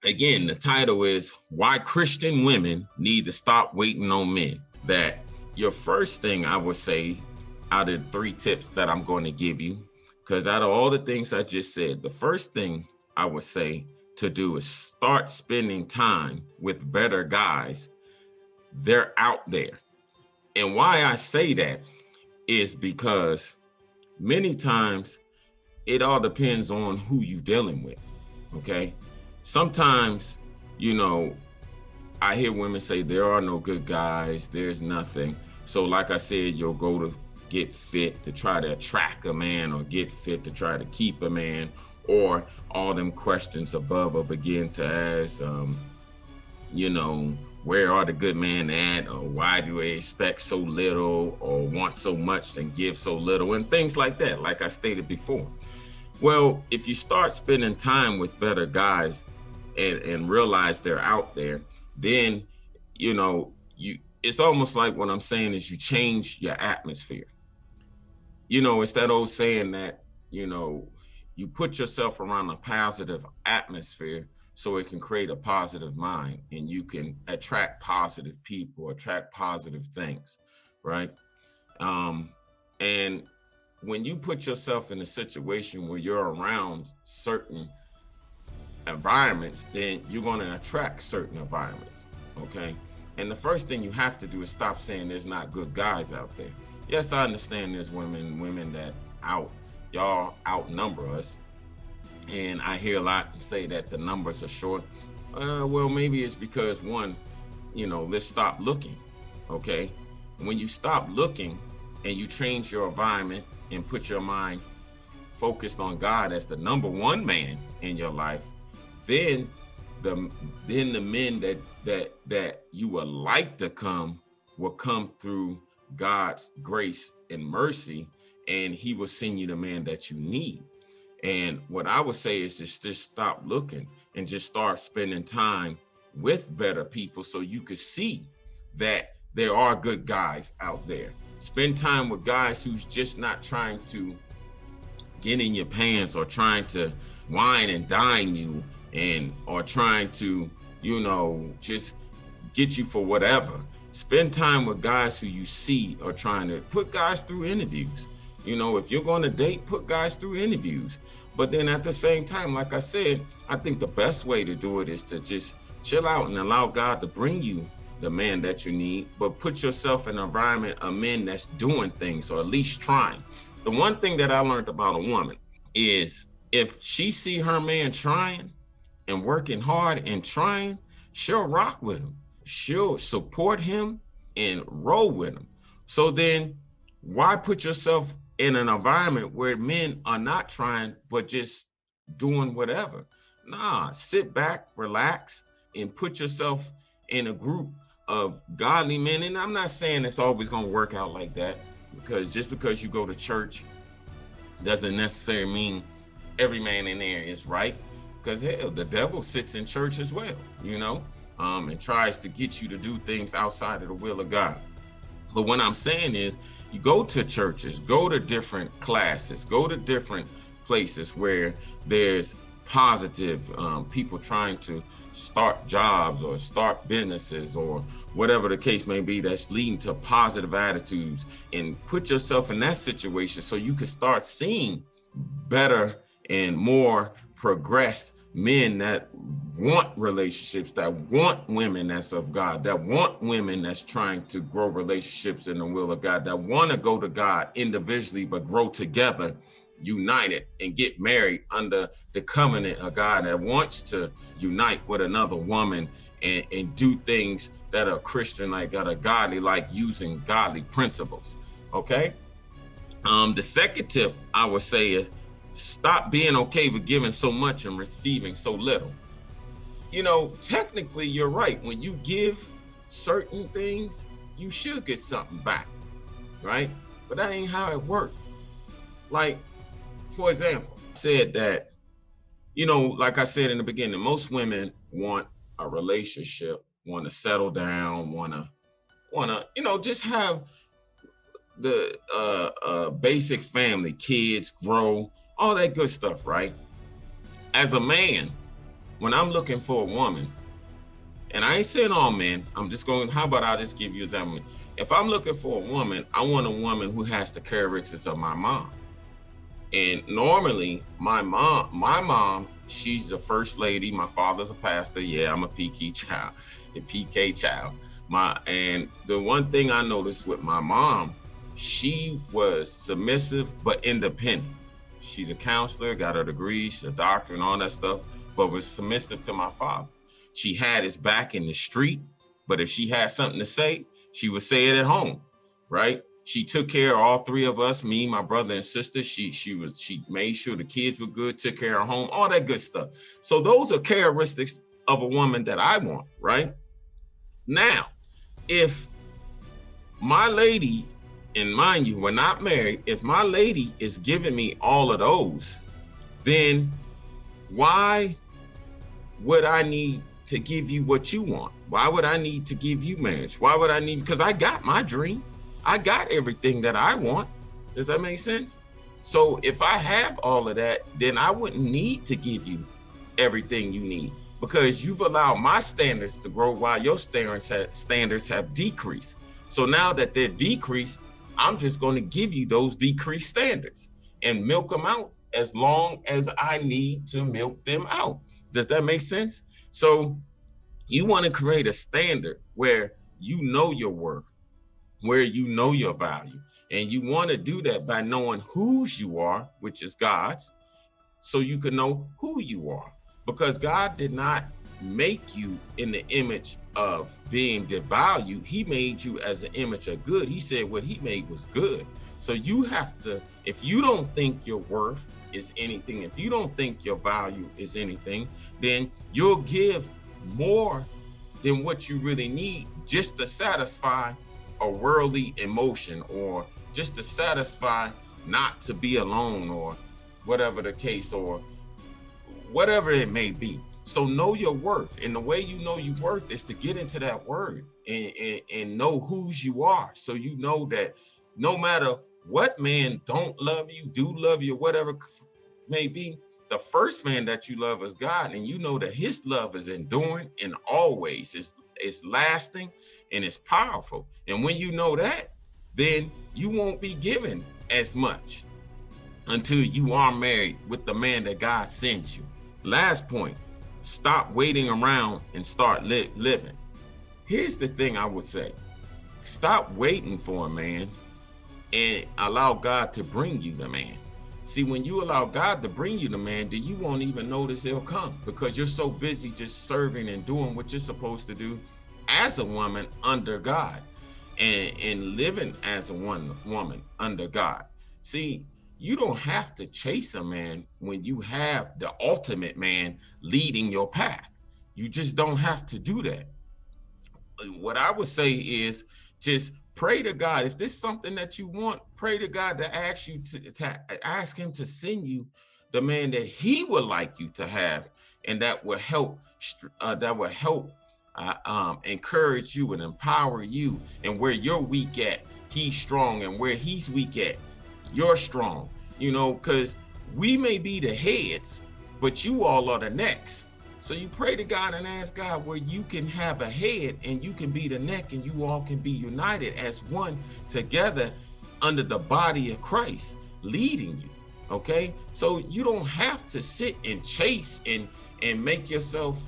Again, the title is Why Christian Women Need to Stop Waiting on Men. That your first thing I would say out of 3 tips that I'm going to give you, because out of all the things I just said, the first thing I would say to do is start spending time with better guys. They're out there. And why I say that is because many times it all depends on who you dealing with. Okay. Sometimes, you know, I hear women say there are no good guys, there's nothing. So, like I said, you'll go to get fit to try to attract a man, or get fit to try to keep a man, or all them questions above or begin to ask, you know, where are the good men at, or why do they expect so little, or want so much and give so little, and things like that, like I stated before. Well, if you start spending time with better guys and realize they're out there, then it's almost like what I'm saying is you change your atmosphere. It's that old saying that, you put yourself around a positive atmosphere so it can create a positive mind, and you can attract positive people, attract positive things, right? And when you put yourself in a situation where you're around certain environments, then you're going to attract certain environments. Okay. And the first thing you have to do is stop saying there's not good guys out there. Yes, I understand there's women that y'all outnumber us. And I hear a lot say that the numbers are short. Well, maybe it's because one, let's stop looking. Okay. When you stop looking and you change your environment and put your mind focused on God as the number one man in your life, then the men that you would like to come will come through God's grace and mercy, and he will send you the man that you need. And what I would say is just stop looking and just start spending time with better people so you could see that there are good guys out there. Spend time with guys who's just not trying to get in your pants or trying to wine and dine you, or trying to, just get you for whatever. Spend time with guys who you see are trying to put guys through interviews. If you're going to date, put guys through interviews. But then at the same time, like I said, I think the best way to do it is to just chill out and allow God to bring you the man that you need, but put yourself in an environment of men that's doing things, or at least trying. The one thing that I learned about a woman is if she see her man trying and working hard and trying, she'll rock with him. She'll support him and roll with him. So then why put yourself in an environment where men are not trying, but just doing whatever? Nah, sit back, relax, and put yourself in a group of godly men. And I'm not saying it's always going to work out like that, because just because you go to church doesn't necessarily mean every man in there is right. Because hell, the devil sits in church as well, and tries to get you to do things outside of the will of God. But what I'm saying is, you go to churches, go to different classes, go to different places where there's positive people trying to start jobs or start businesses or whatever the case may be, that's leading to positive attitudes, and put yourself in that situation so you can start seeing better and more progressed men that want relationships, that want women that's of God, that want women that's trying to grow relationships in the will of God, that want to go to God individually but grow together, united, and get married under the covenant of God, that wants to unite with another woman and do things that are Christian, like that are godly, like using godly principles. Okay. The second tip I would say is stop being okay with giving so much and receiving so little. Technically you're right. When you give certain things, you should get something back, right? But that ain't how it works. Like, for example, I said that, like I said in the beginning, most women want a relationship, want to settle down, want to, just have the basic family, kids, grow, all that good stuff, right? As a man, when I'm looking for a woman, and I ain't saying all men, I'm just going, how about I'll just give you an example. If I'm looking for a woman, I want a woman who has the characteristics of my mom. And normally my mom, she's the first lady. My father's a pastor. Yeah, I'm a PK child, a PK child. And the one thing I noticed with my mom, she was submissive but independent. She's a counselor, got her degree, she's a doctor and all that stuff, but was submissive to my father. She had his back in the street, but if she had something to say, she would say it at home, right? She took care of all three of us, me, my brother and sister. She made sure the kids were good, took care of home, all that good stuff. So those are characteristics of a woman that I want, right? Now, if my lady, and mind you, we're not married, if my lady is giving me all of those, then why would I need to give you what you want? Why would I need to give you marriage? Why would I need, because I got my dream. I got everything that I want. Does that make sense? So if I have all of that, then I wouldn't need to give you everything you need, because you've allowed my standards to grow while your standards have decreased. So now that they're decreased, I'm just going to give you those decreased standards and milk them out as long as I need to milk them out. Does that make sense? So you want to create a standard where you know your worth, where you know your value. And you want to do that by knowing whose you are, which is God's, so you can know who you are. Because God did not make you in the image of being devalued. He made you as an image of good. He said what he made was good. So you have to, if you don't think your worth is anything, if you don't think your value is anything, then you'll give more than what you really need just to satisfy a worldly emotion, or just to satisfy not to be alone, or whatever the case, or whatever it may be. So know your worth. And the way you know your worth is to get into that word and know whose you are. So you know that no matter what man don't love you, do love you, whatever may be, the first man that you love is God. And you know that his love is enduring and always is lasting and it's powerful. And when you know that, then you won't be given as much until you are married with the man that God sends you. Last point, stop waiting around and start living. Here's the thing I would say. Stop waiting for a man and allow God to bring you the man. See, when you allow God to bring you the man, then you won't even notice he'll come, because you're so busy just serving and doing what you're supposed to do as a woman under God, and living as a woman under God. See, you don't have to chase a man when you have the ultimate man leading your path. You just don't have to do that. What I would say is just pray to God. If this is something that you want, pray to God to ask you to ask him to send you the man that he would like you to have, and that will help encourage you and empower you. And where you're weak at, he's strong, and where he's weak at, you're strong. You know, because we may be the heads, but you all are the necks. So you pray to God and ask God where you can have a head and you can be the neck, and you all can be united as one together under the body of Christ leading you. Okay, so you don't have to sit and chase and make yourself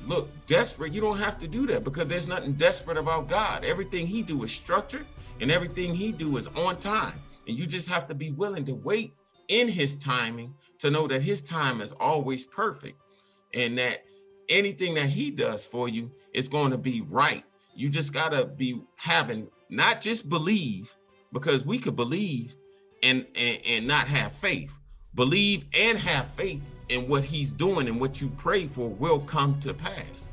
look desperate. You don't have to do that, because there's nothing desperate about God. Everything he do is structured, and everything he do is on time. And you just have to be willing to wait in his timing to know that his time is always perfect, and that anything that he does for you is going to be right. You just got to be having, not just believe, because we could believe and not have faith. Believe and have faith in what he's doing, and what you pray for will come to pass.